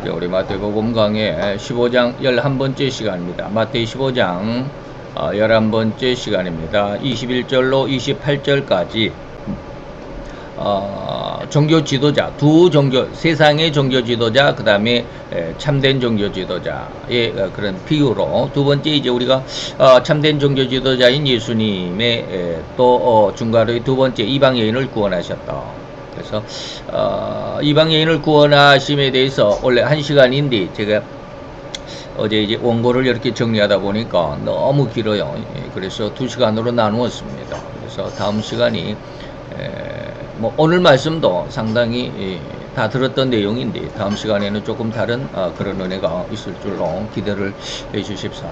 우리 마태복음 강의 15장 11번째 시간입니다. 마태 15장 11번째 시간입니다. 21절로 28절까지 종교 지도자, 세상의 종교 지도자, 그 다음에 참된 종교 지도자의 그런 비유로 두 번째 이제 우리가 참된 종교 지도자인 예수님의 또 중간에 두 번째 이방 여인을 구원하셨다. 그래서 이방 여인을 구원하심에 대해서 원래 1시간인데 제가 어제 이제 원고를 이렇게 정리하다 보니까 너무 길어요. 그래서 2시간으로 나누었습니다. 그래서 다음 시간이 뭐 오늘 말씀도 상당히 다 들었던 내용인데 다음 시간에는 조금 다른 그런 은혜가 있을 줄로 기대를 해 주십사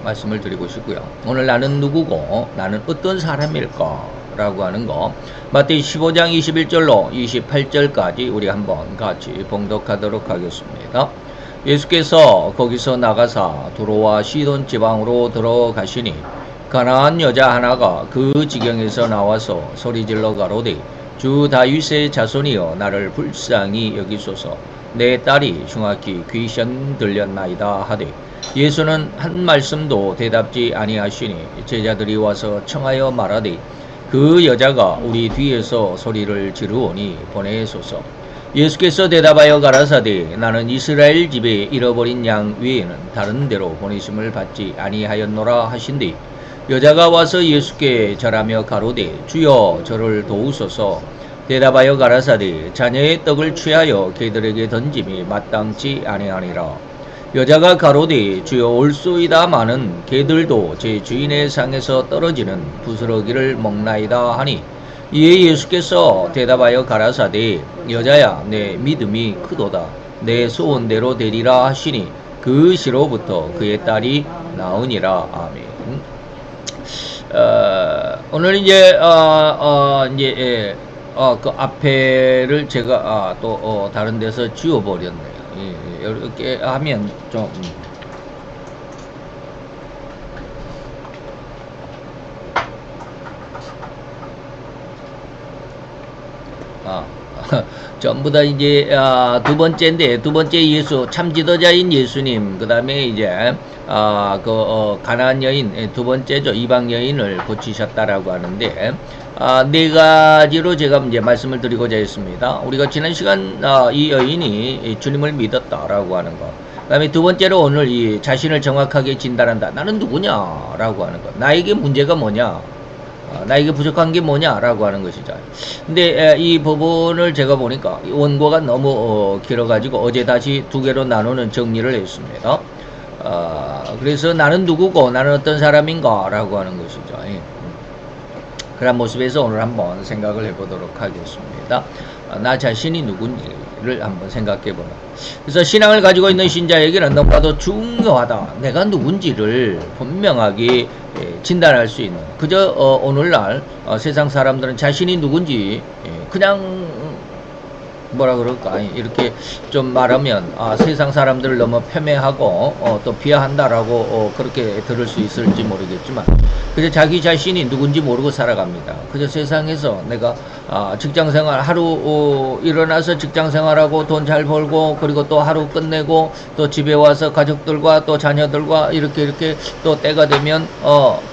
말씀을 드리고 싶고요. 오늘 나는 누구고 나는 어떤 사람일까 라고 하는 거 마태 15장 21절로 28절까지 우리 한번 같이 봉독하도록 하겠습니다. 예수께서 거기서 나가사 두로와 시돈 지방으로 들어가시니 가나안 여자 하나가 그 지경에서 나와서 소리질러 가로되 주 다윗의 자손이여 나를 불쌍히 여기소서 내 딸이 흉악히 귀신 들렸나이다 하되 예수는 한 말씀도 대답지 아니하시니 제자들이 와서 청하여 말하되 그 여자가 우리 뒤에서 소리를 지르오니 보내소서. 예수께서 대답하여 가라사대 나는 이스라엘 집에 잃어버린 양 외에는 다른 데로 보내심을 받지 아니하였노라 하신뒤 여자가 와서 예수께 절하며 가로되 주여 저를 도우소서. 대답하여 가라사대 자녀의 떡을 취하여 개들에게 던짐이 마땅치 아니하니라. 여자가 가로되 주여 올소이다마는 개들도 제 주인의 상에서 떨어지는 부스러기를 먹나이다 하니 이에 예수께서 대답하여 가라사대 여자야 내 믿음이 크도다 내 소원대로 되리라 하시니 그 시로부터 그의 딸이 나으니라. 아멘. 오늘 이제 그 앞에를 제가 또 다른 데서 지워버렸네요. 이렇게 하면 좀 전부 다 이제 두 번째인데 두 번째 예수 참 지도자인 예수님 그 다음에 이제 가나안 여인 두 번째죠. 이방 여인을 고치셨다라고 하는데 네 가지로 제가 이제 말씀을 드리고자 했습니다. 우리가 지난 시간 이 여인이 주님을 믿었다라고 하는 것. 그 다음에 두 번째로 오늘 이 자신을 정확하게 진단한다. 나는 누구냐라고 하는 것. 나에게 문제가 뭐냐. 나에게 부족한 게 뭐냐라고 하는 것이죠. 근데 이 부분을 제가 보니까 원고가 너무 길어가지고 어제 다시 두 개로 나누는 정리를 했습니다. 그래서 나는 누구고 나는 어떤 사람인가 라고 하는 것이죠. 그런 모습에서 오늘 한번 생각을 해보도록 하겠습니다. 나 자신이 누군지를 한번 생각해보라. 그래서 신앙을 가지고 있는 신자에게는 너무나도 중요하다. 내가 누군지를 분명하게 진단할 수 있는. 그저 오늘날 세상 사람들은 자신이 누군지 그냥 뭐라 그럴까 이렇게 좀 말하면 세상 사람들을 너무 폄훼하고 또 비하한다라고 그렇게 들을 수 있을지 모르겠지만 그저 자기 자신이 누군지 모르고 살아갑니다. 그저 세상에서 내가 직장생활 하루 일어나서 직장생활하고 돈 잘 벌고 그리고 또 하루 끝내고 또 집에 와서 가족들과 또 자녀들과 이렇게 또 때가 되면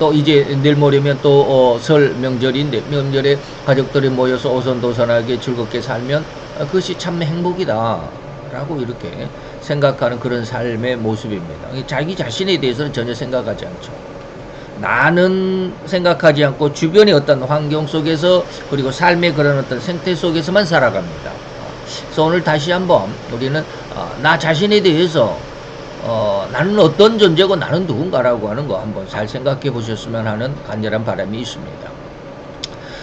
또 이제 내일 모레면 또 설 명절인데 명절에 가족들이 모여서 오손도손하게 즐겁게 살면 그것이 참 행복이다 라고 이렇게 생각하는 그런 삶의 모습입니다. 자기 자신에 대해서는 전혀 생각하지 않죠. 나는 생각하지 않고 주변의 어떤 환경 속에서 그리고 삶의 그런 어떤 생태 속에서만 살아갑니다. 그래서 오늘 다시 한번 우리는 나 자신에 대해서 나는 어떤 존재고 나는 누군가라고 하는 거 한번 잘 생각해 보셨으면 하는 간절한 바람이 있습니다.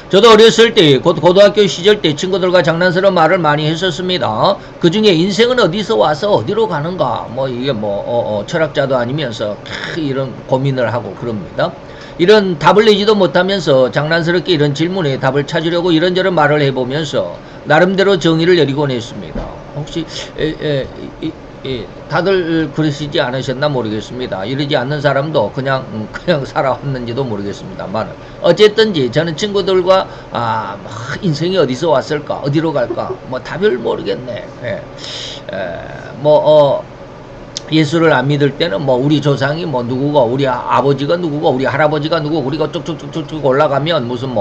저도 어렸을 때, 고등학교 시절 때 친구들과 장난스러운 말을 많이 했었습니다. 그 중에 인생은 어디서 와서 어디로 가는가, 이게 철학자도 아니면서 이런 고민을 하고 그럽니다. 이런 답을 내지도 못하면서 장난스럽게 이런 질문에 답을 찾으려고 이런저런 말을 해보면서 나름대로 정의를 내리곤 했습니다. 혹시 다들 그러시지 않으셨나 모르겠습니다. 이러지 않는 사람도 그냥 살아왔는지도 모르겠습니다만, 어쨌든지 저는 친구들과, 인생이 어디서 왔을까? 어디로 갈까? 뭐, 답을 모르겠네. 예수를 안 믿을 때는 뭐 우리 조상이 뭐 누구고 우리 아버지가 누구고 우리 할아버지가 누구고 우리가 쭉쭉쭉쭉 올라가면 무슨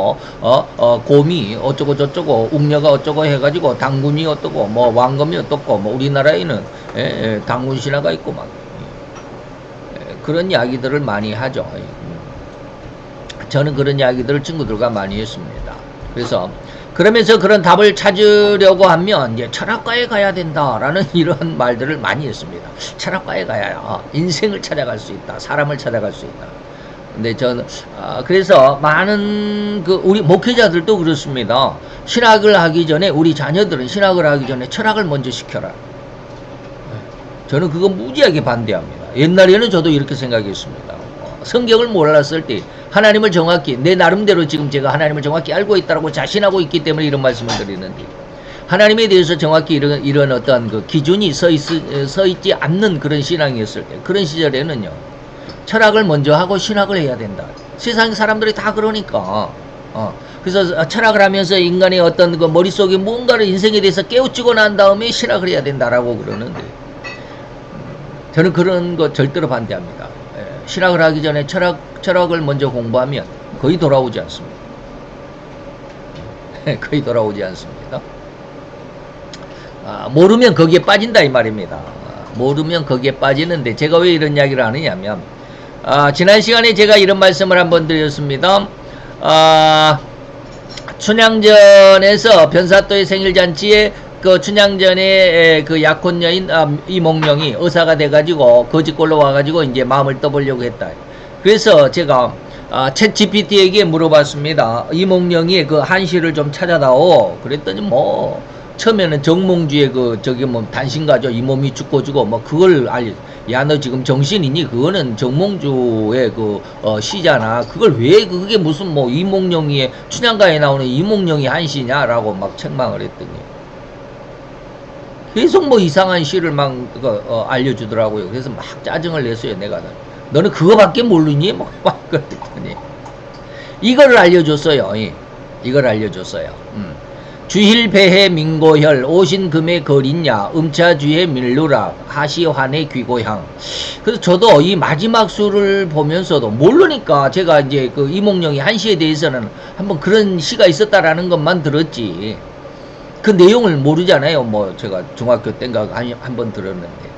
곰이 어쩌고 저쩌고 웅녀가 어쩌고 해가지고 당군이 어떠고 뭐 왕검이 어떻고 뭐 우리나라에는 당군 신화가 있고 막 그런 이야기들을 많이 하죠. 저는 그런 이야기들을 친구들과 많이 했습니다. 그래서 그러면서 그런 답을 찾으려고 하면 이제 철학과에 가야 된다라는 이런 말들을 많이 했습니다. 철학과에 가야 인생을 찾아갈 수 있다. 사람을 찾아갈 수 있다. 근데 저는 그래서 많은 우리 목회자들도 그렇습니다. 신학을 하기 전에 우리 자녀들은 신학을 하기 전에 철학을 먼저 시켜라. 저는 그거 무지하게 반대합니다. 옛날에는 저도 이렇게 생각했습니다. 성경을 몰랐을 때 하나님을 정확히 내 나름대로 지금 제가 하나님을 정확히 알고 있다고 자신하고 있기 때문에 이런 말씀을 드리는데, 하나님에 대해서 정확히 이런 어떤 그 기준이 서 있지 않는 그런 신앙이었을 때, 그런 시절에는요 철학을 먼저 하고 신학을 해야 된다. 세상 사람들이 다 그러니까. 그래서 철학을 하면서 인간의 어떤 그 머릿속에 뭔가를 인생에 대해서 깨우치고 난 다음에 신학을 해야 된다라고 그러는데, 저는 그런 거 절대로 반대합니다. 신학을 하기 전에 철학을 먼저 공부하면 거의 돌아오지 않습니다. 거의 돌아오지 않습니다. 모르면 거기에 빠진다 이 말입니다. 모르면 거기에 빠지는데, 제가 왜 이런 이야기를 하느냐면, 지난 시간에 제가 이런 말씀을 한번 드렸습니다. 춘향전에서 변사또의 생일잔치에 그 춘향전에 그 약혼 여인 이몽룡이 의사가 돼가지고 거짓골로 와가지고 이제 마음을 떠보려고 했다. 그래서 제가 챗 GPT에게 물어봤습니다. 이몽룡이 그 한시를 좀 찾아다오. 그랬더니 뭐 처음에는 정몽주의 단신가죠. 이 몸이 죽고 뭐 그걸 야, 너 지금 정신이니? 그거는 정몽주의 시잖아. 그걸 왜 그게 무슨 뭐 이몽룡이 춘향가에 나오는 이몽룡이 한시냐라고 막 책망을 했더니 계속 뭐 이상한 시를 막 알려주더라고요. 그래서 막 짜증을 냈어요. 내가 너는 그거밖에 모르니? 막 그랬더니 이거를 알려줬어요. 이걸 알려줬어요. 주힐배해 민고혈 오신금의 거린야 음차주의 밀루락 하시환의 귀고향. 그래서 저도 이 마지막 수를 보면서도 모르니까 제가 이제 그 이몽룡이 한시에 대해서는 한번 그런 시가 있었다라는 것만 들었지 그 내용을 모르잖아요. 뭐 제가 중학교 때인가 한번 들었는데,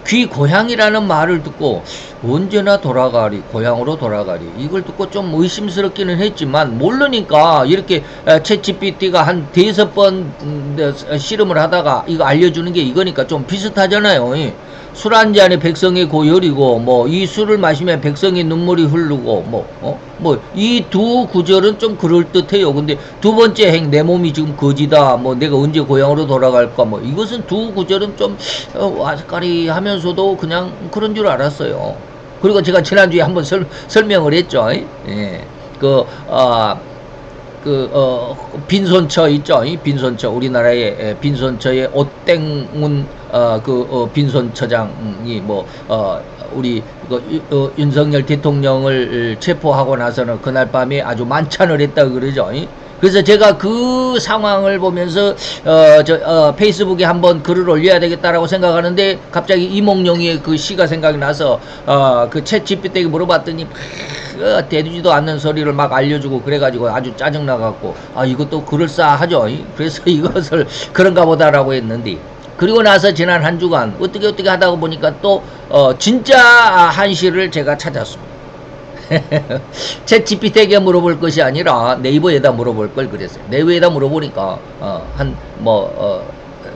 귀고향이라는 말을 듣고 언제나 돌아가리, 고향으로 돌아가리, 이걸 듣고 좀 의심스럽기는 했지만 모르니까 이렇게 챗 GPT가 한 5번 실험을 하다가 이거 알려주는 게 이거니까 좀 비슷하잖아요. 술 한 잔에 백성의 고열이고 뭐 이 술을 마시면 백성의 눈물이 흐르고 뭐 이 두 구절은 좀 그럴듯해요. 근데 두 번째 행 내 몸이 지금 거지다 뭐 내가 언제 고향으로 돌아갈까 뭐 이것은 두 구절은 좀 아스까리 하면서도 그냥 그런 줄 알았어요. 그리고 제가 지난주에 한번 설명을 했죠. 빈손처 있죠. 빈손처, 우리나라의 빈손처의 오땡문 빈손처장이 우리 윤석열 대통령을 체포하고 나서는 그날 밤에 아주 만찬을 했다 그러죠. 그래서 제가 그 상황을 보면서 페이스북에 한번 글을 올려야 되겠다라고 생각하는데 갑자기 이몽룡의 그 시가 생각이 나서 그 챗 GPT에게 물어봤더니 되지도 않는 소리를 막 알려주고 그래가지고 아주 짜증나갖고 이것도 그럴싸하죠. 그래서 이것을 그런가 보다라고 했는데, 그리고 나서 지난 한 주간 어떻게 하다가 보니까 또 진짜 한시를 제가 찾았습니다. 챗 GPT에게 물어볼 것이 아니라 네이버에다 물어볼 걸 그랬어요. 네이버에다 물어보니까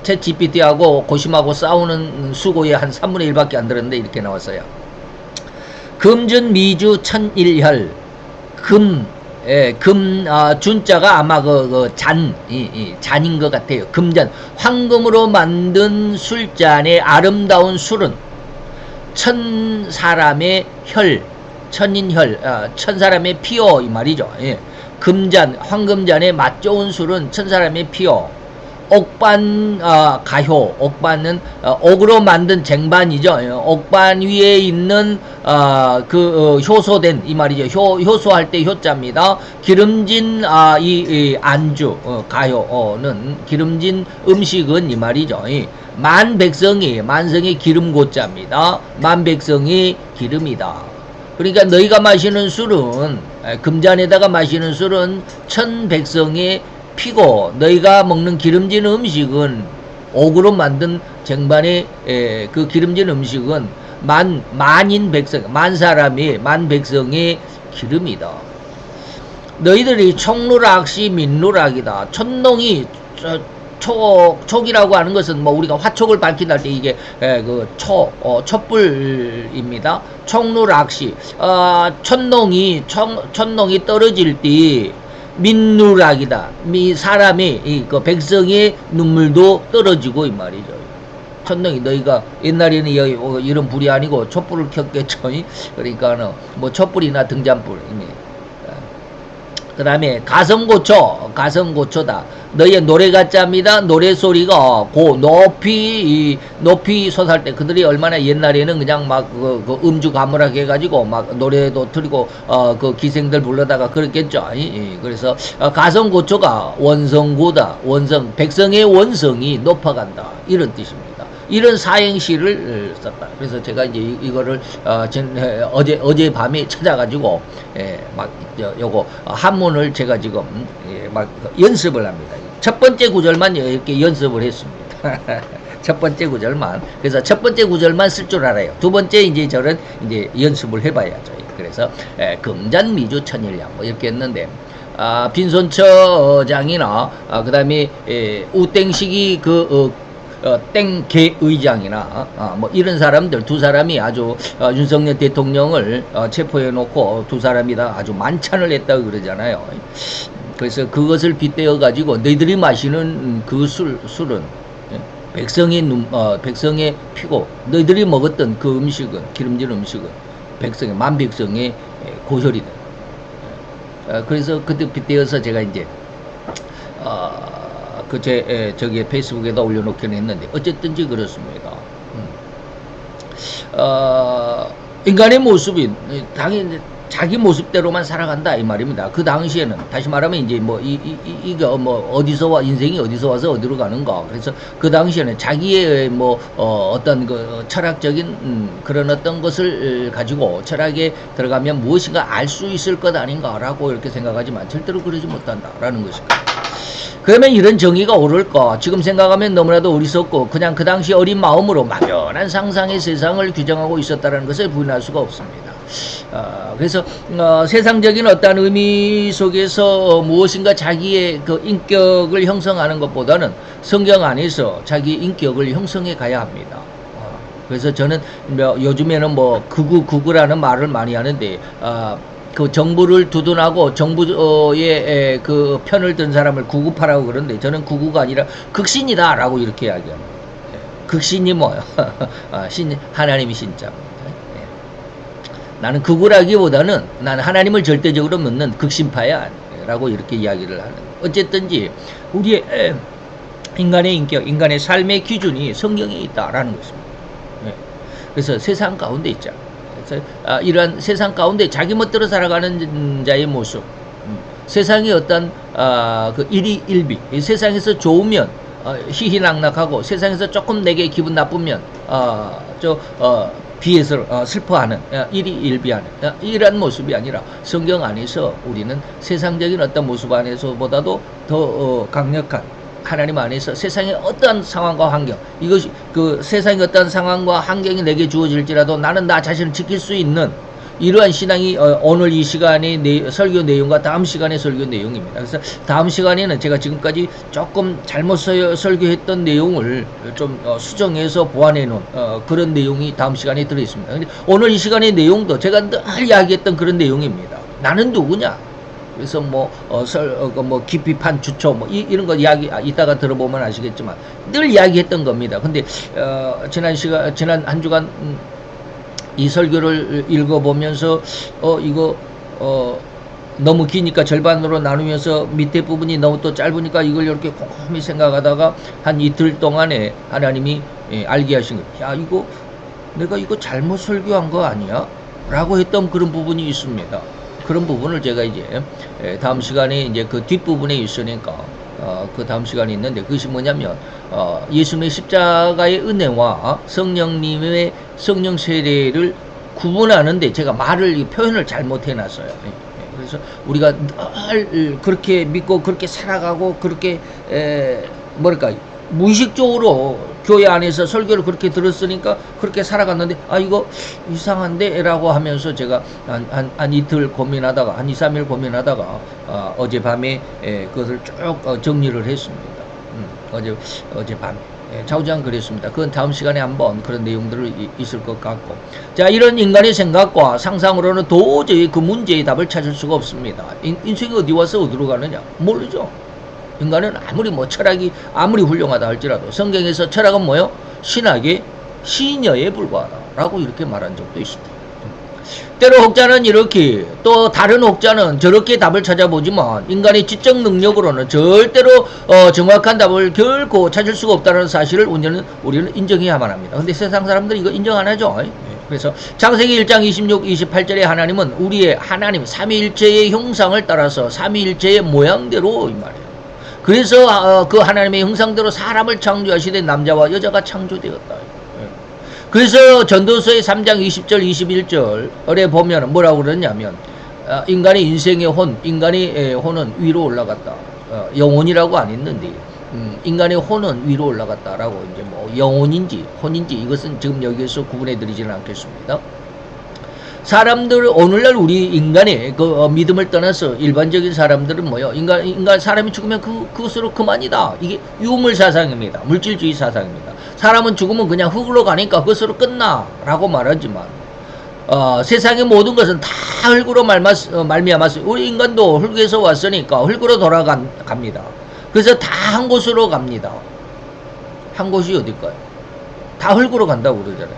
챗 GPT하고 고심하고 싸우는 수고에 한 3분의 1밖에 안 들었는데 이렇게 나왔어요. 금준 미주 천일혈 준자가 아마 잔인 것 같아요. 금잔, 황금으로 만든 술잔의 아름다운 술은 천 사람의 혈, 천인혈, 천 사람의 피요 이 말이죠. 금잔, 황금잔의 맛 좋은 술은 천 사람의 피요. 옥반 가효, 옥반은 옥으로 만든 쟁반이죠. 옥반 위에 있는 효소된 이 말이죠. 효소할 때 효자입니다. 기름진 이 안주 가효는 기름진 음식은 이 말이죠. 만성이 기름 고자입니다. 만백성이 기름이다. 그러니까 너희가 마시는 술은 금잔에다가 마시는 술은 천백성의 피고 너희가 먹는 기름진 음식은 옥으로 만든 쟁반의 그 기름진 음식은 만인 백성 만 사람이 만 백성의 기름이다. 너희들이 촉루락시 민루락이다. 촛농이 촉이라고 하는 것은 뭐 우리가 화촉을 밝힌다 할 때 이게 촛불입니다. 촉루락시 촛농이 떨어질 때 민누락이다. 사람이 그 백성의 눈물도 떨어지고 이 말이죠. 촛농이 너희가 옛날에는 이런 불이 아니고 촛불을 켰겠죠. 그러니까 뭐 촛불이나 등잔불입니다. 그 다음에 가성고초다. 너희의 노래 가짜입니다. 노래소리가 높이 솟을 때 그들이 얼마나 옛날에는 그냥 막 음주 가물하게 해가지고 막 노래도 틀고 그 기생들 불러다가 그랬겠죠. 그래서 가성고초가 원성고다. 백성의 원성이 높아간다. 이런 뜻입니다. 이런 사행시를 썼다. 그래서 제가 이제 이거를 어제 밤에 찾아가지고 막 요거 한문을 제가 지금 막 연습을 합니다. 첫 번째 구절만 이렇게 연습을 했습니다. 첫 번째 구절만. 그래서 첫 번째 구절만 쓸 줄 알아요. 두 번째 이제 저는 이제 연습을 해봐야죠. 그래서 금잔미주 천일량 뭐 이렇게 했는데. 빈손처장이나 그다음에 우땡식이 땡개 의장이나 뭐 이런 사람들 두 사람이 아주 윤석열 대통령을 체포해 놓고 두 사람이 다 아주 만찬을 했다고 그러잖아요. 그래서 그것을 빗대어 가지고 너희들이 마시는 그 술은 백성의 피고 너희들이 먹었던 그 음식은 기름진 음식은 만백성의 고혈이다. 그래서 그때 빗대어서 제가 이제 저기 페이스북에다 올려놓기는 했는데 어쨌든지 그렇습니다. 인간의 모습이 당연히 자기 모습대로만 살아간다 이 말입니다. 그 당시에는 다시 말하면 이제 뭐 이거 뭐 어디서 인생이 어디서 와서 어디로 가는가. 그래서 그 당시에는 자기의 뭐 어떤 그 철학적인 그런 어떤 것을 가지고 철학에 들어가면 무엇인가 알 수 있을 것 아닌가라고 이렇게 생각하지만 절대로 그러지 못한다라는 것입니다. 그러면 이런 정의가 옳을까? 지금 생각하면 너무나도 어리석고 그냥 그 당시 어린 마음으로 막연한 상상의 세상을 규정하고 있었다는 것을 부인할 수가 없습니다. 그래서 세상적인 어떤 의미 속에서 무엇인가 자기의 그 인격을 형성하는 것보다는 성경 안에서 자기 인격을 형성해 가야 합니다. 그래서 저는 요즘에는 뭐 극우라는 말을 많이 하는데 그 정부를 두둔하고 정부의 그 편을 든 사람을 구구파라고 그러는데 저는 구구가 아니라 극신이다라고 이렇게 이야기합니다. 극신이 뭐예요? 하나님이 신자입니다. 나는 극우라기보다는 나는 하나님을 절대적으로 믿는 극신파야 라고 이렇게 이야기를 하는. 어쨌든지 우리의 인간의 인격, 인간의 삶의 기준이 성경에 있다라는 것입니다. 그래서 세상 가운데 있잖아요. 이러한 세상 가운데 자기 멋대로 살아가는 자의 모습, 세상의 어떤 그 일희일비, 세상에서 좋으면 희희낙낙하고 세상에서 조금 내게 기분 나쁘면 비해서 슬퍼하는 일희일비하는 이런 모습이 아니라 성경 안에서 우리는 세상적인 어떤 모습 안에서보다도 더 강력한 하나님 안에서 세상의 어떠한 상황과 환경, 이것이 그 세상의 어떠한 상황과 환경이 내게 주어질지라도 나는 나 자신을 지킬 수 있는 이러한 신앙이 오늘 이 시간의 설교 내용과 다음 시간의 설교 내용입니다. 그래서 다음 시간에는 제가 지금까지 조금 잘못 설교했던 내용을 좀 수정해서 보완해 놓은 그런 내용이 다음 시간에 들어있습니다. 근데 오늘 이 시간의 내용도 제가 늘 이야기했던 그런 내용입니다. 나는 누구냐? 그래서 뭐 깊이 판 주초 이런 거 이야기 이따가 들어보면 아시겠지만 늘 이야기했던 겁니다. 근데 지난 한 주간 이 설교를 읽어보면서 너무 기니까 절반으로 나누면서 밑에 부분이 너무 또 짧으니까 이걸 이렇게 곰곰이 생각하다가 한 이틀 동안에 하나님이 알게 하신 거예요. 야, 이거 내가 이거 잘못 설교한 거 아니야? 라고 했던 그런 부분이 있습니다. 그런 부분을 제가 이제 다음 시간에 이제 그 뒷부분에 있으니까 그 다음 시간에 있는데, 그것이 뭐냐면 예수님의 십자가의 은혜와 성령님의 성령 세례를 구분하는데 제가 표현을 잘못 해놨어요. 그래서 우리가 늘 그렇게 믿고 그렇게 살아가고 그렇게 뭐랄까 무의식적으로 교회 안에서 설교를 그렇게 들었으니까 그렇게 살아갔는데, 아 이거 이상한데 라고 하면서 제가 한 이틀 고민하다가 한 2, 3일 고민하다가 어젯밤에 그것을 쭉 정리를 했습니다. 어젯밤에 좌우장 그랬습니다. 그건 다음 시간에 한번 그런 내용들을 있을 것 같고, 자, 이런 인간의 생각과 상상으로는 도저히 그 문제의 답을 찾을 수가 없습니다. 인생이 어디 와서 어디로 가느냐 모르죠. 인간은 아무리 철학이 아무리 훌륭하다 할지라도 성경에서 철학은 뭐요? 신학의 시녀에 불과하다라고 이렇게 말한 적도 있습니다. 때로 혹자는 이렇게, 또 다른 혹자는 저렇게 답을 찾아보지만 인간의 지적 능력으로는 절대로 정확한 답을 결코 찾을 수가 없다는 사실을 우리는 인정해야만 합니다. 근데 세상 사람들이 이거 인정 안 하죠. 그래서 창세기 1장 26, 28절에 하나님은 하나님 삼위일체의 형상을 따라서 삼위일체의 모양대로 이 말이에요. 그래서 그 하나님의 형상대로 사람을 창조하시되 남자와 여자가 창조되었다. 그래서 전도서의 3장 20절 21절에 보면 뭐라고 그러냐면 인간의 인생의 인간의 혼은 위로 올라갔다. 영혼이라고 안 했는데 인간의 혼은 위로 올라갔다라고, 이제 뭐 영혼인지 혼인지 이것은 지금 여기에서 구분해 드리지는 않겠습니다. 사람들, 오늘날 우리 인간의 그 믿음을 떠나서 일반적인 사람들은 뭐요? 사람이 죽으면 그것으로 그만이다. 이게 유물 사상입니다. 물질주의 사상입니다. 사람은 죽으면 그냥 흙으로 가니까 그것으로 끝나 라고 말하지만 세상의 모든 것은 다 흙으로 말미암았어요. 우리 인간도 흙에서 왔으니까 흙으로 돌아갑니다. 그래서 다 한 곳으로 갑니다. 한 곳이 어딜까요? 다 흙으로 간다고 그러잖아요.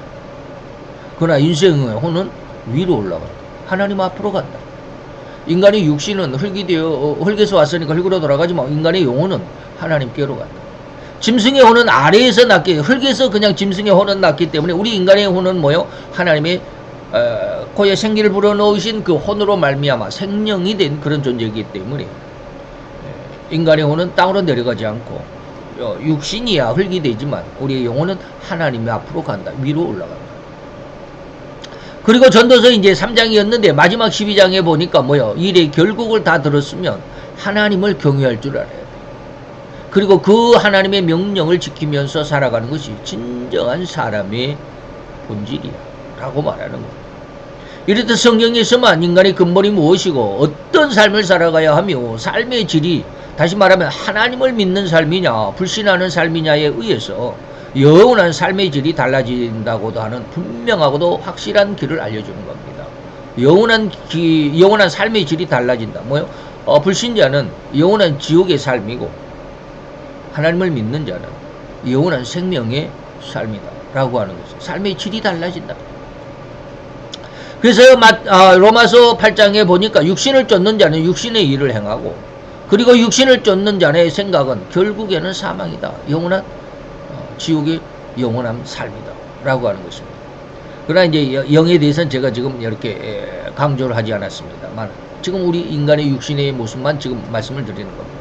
그러나 인생의 혼은 위로 올라간다. 하나님 앞으로 간다. 인간의 육신은 흙에서 왔으니까 흙으로 돌아가지만 인간의 영혼은 하나님께로 간다. 짐승의 혼은 아래에서 흙에서 그냥 짐승의 혼은 났기 때문에 우리 인간의 혼은 뭐요? 하나님의 코에 생기를 불어넣으신 그 혼으로 말미암아 생명이 된 그런 존재이기 때문에 인간의 혼은 땅으로 내려가지 않고 육신이야 흙이 되지만 우리의 영혼은 하나님 앞으로 간다. 위로 올라간다. 그리고 전도서 이제 3장이었는데 마지막 12장에 보니까 뭐요? 일의 결국을 다 들었으면 하나님을 경외할 줄 알아야 돼. 그리고 그 하나님의 명령을 지키면서 살아가는 것이 진정한 사람의 본질이야 라고 말하는 거예요. 이렇듯 성경에서만 인간의 근본이 무엇이고 어떤 삶을 살아가야 하며 삶의 질이, 다시 말하면 하나님을 믿는 삶이냐 불신하는 삶이냐에 의해서 영원한 삶의 질이 달라진다고도 하는 분명하고도 확실한 길을 알려주는 겁니다. 영원한 삶의 질이 달라진다. 뭐요? 불신자는 영원한 지옥의 삶이고 하나님을 믿는 자는 영원한 생명의 삶이다 라고 하는 거죠. 삶의 질이 달라진다. 그래서 로마서 8장에 보니까 육신을 쫓는 자는 육신의 일을 행하고, 그리고 육신을 쫓는 자의 생각은 결국에는 사망이다. 영원한 지옥의 영원한 삶이다 라고 하는 것입니다. 그러나 이제 영에 대해서는 제가 지금 이렇게 강조를 하지 않았습니다만 지금 우리 인간의 육신의 모습만 지금 말씀을 드리는 겁니다.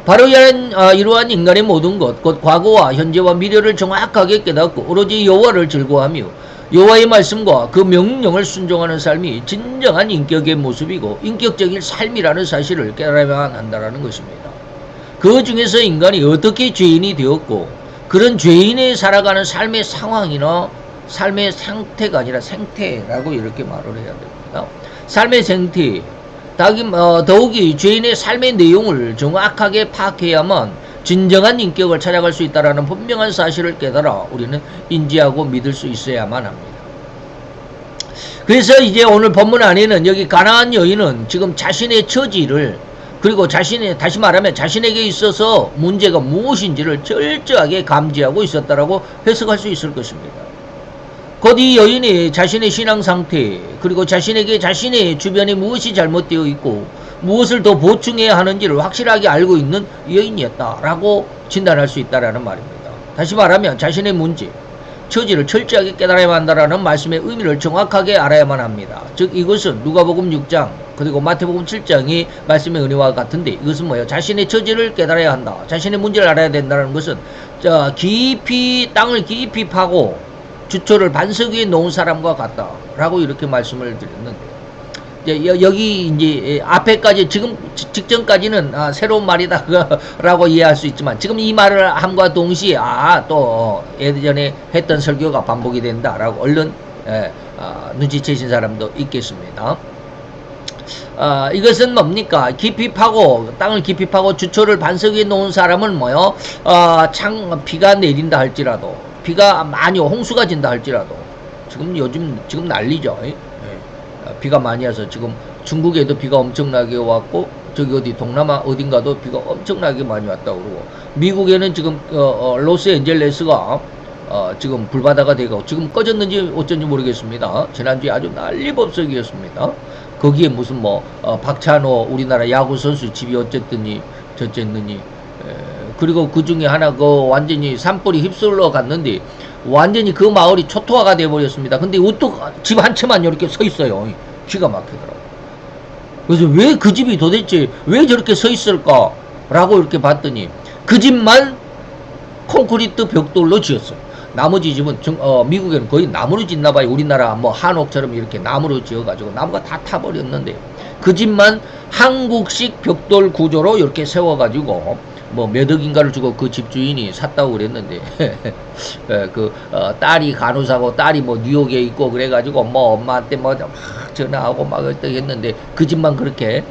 바로 이러한 인간의 모든 것, 곧 과거와 현재와 미래를 정확하게 깨닫고 오로지 여호와를 즐거워하며 여호와의 말씀과 그 명령을 순종하는 삶이 진정한 인격의 모습이고 인격적인 삶이라는 사실을 깨달아야만 한다는 것입니다. 그 중에서 인간이 어떻게 죄인이 되었고 그런 죄인이 살아가는 삶의 상황이나 삶의 상태가 아니라 생태라고 이렇게 말을 해야 됩니다. 삶의 생태, 더욱이 죄인의 삶의 내용을 정확하게 파악해야만 진정한 인격을 찾아갈 수 있다는 분명한 사실을 깨달아 우리는 인지하고 믿을 수 있어야만 합니다. 그래서 이제 오늘 본문 안에는 여기 가나안 여인은 지금 자신의 처지를, 그리고 다시 말하면 자신에게 있어서 문제가 무엇인지를 철저하게 감지하고 있었다라고 해석할 수 있을 것입니다. 곧 이 여인이 자신의 신앙 상태, 그리고 자신에게 자신의 주변에 무엇이 잘못되어 있고 무엇을 더 보충해야 하는지를 확실하게 알고 있는 여인이었다라고 진단할 수 있다라는 말입니다. 다시 말하면 자신의 문제, 처지를 철저하게 깨달아야만 한다라는 말씀의 의미를 정확하게 알아야만 합니다. 즉 이것은 누가복음 6장 그리고 마태복음 7장이 말씀의 은혜와 같은데, 이것은 뭐예요? 자신의 처지를 깨달아야 한다, 자신의 문제를 알아야 된다는 것은 땅을 깊이 파고 주초를 반석 위에 놓은 사람과 같다라고 이렇게 말씀을 드렸는데, 여기 이제 앞에까지 지금 직전까지는 새로운 말이다라고 이해할 수 있지만, 지금 이 말을 함과 동시에 또 예전에 했던 설교가 반복이 된다라고 얼른 눈치채신 사람도 있겠습니다. 이것은 뭡니까? 땅을 깊이 파고 주초를 반석 위에 놓은 사람은 뭐요? 비가 내린다 할지라도, 비가 많이 홍수가 진다 할지라도, 지금 난리죠. 비가 많이 와서 지금 중국에도 비가 엄청나게 왔고, 저기 어디 동남아 어딘가도 비가 엄청나게 많이 왔다고 그러고, 미국에는 지금 로스앤젤레스가 지금 불바다가 되고, 지금 꺼졌는지 어쩐지 모르겠습니다. 지난주에 아주 난리법석이었습니다. 거기에 무슨 박찬호 우리나라 야구 선수 집이 어쨌더니 저쨌느니, 그리고 그 중에 하나 완전히 산불이 휩쓸러 갔는데 완전히 그 마을이 초토화가 되어버렸습니다. 근데 우뚝 집 한 채만 이렇게 서 있어요. 기가 막히더라고. 그래서 왜 그 집이 도대체 왜 저렇게 서 있을까라고 이렇게 봤더니, 그 집만 콘크리트 벽돌로 지었어요. 나머지 집은 미국에는 거의 나무로 짓나봐요. 우리나라 한옥처럼 이렇게 나무로 지어가지고 나무가 다 타버렸는데, 그 집만 한국식 벽돌 구조로 이렇게 세워가지고 몇 억인가를 주고 그 집주인이 샀다고 그랬는데 딸이 간호사고 딸이 뉴욕에 있고 그래가지고 엄마한테 막 전화하고 막 어떻게 했는데, 그 집만 그렇게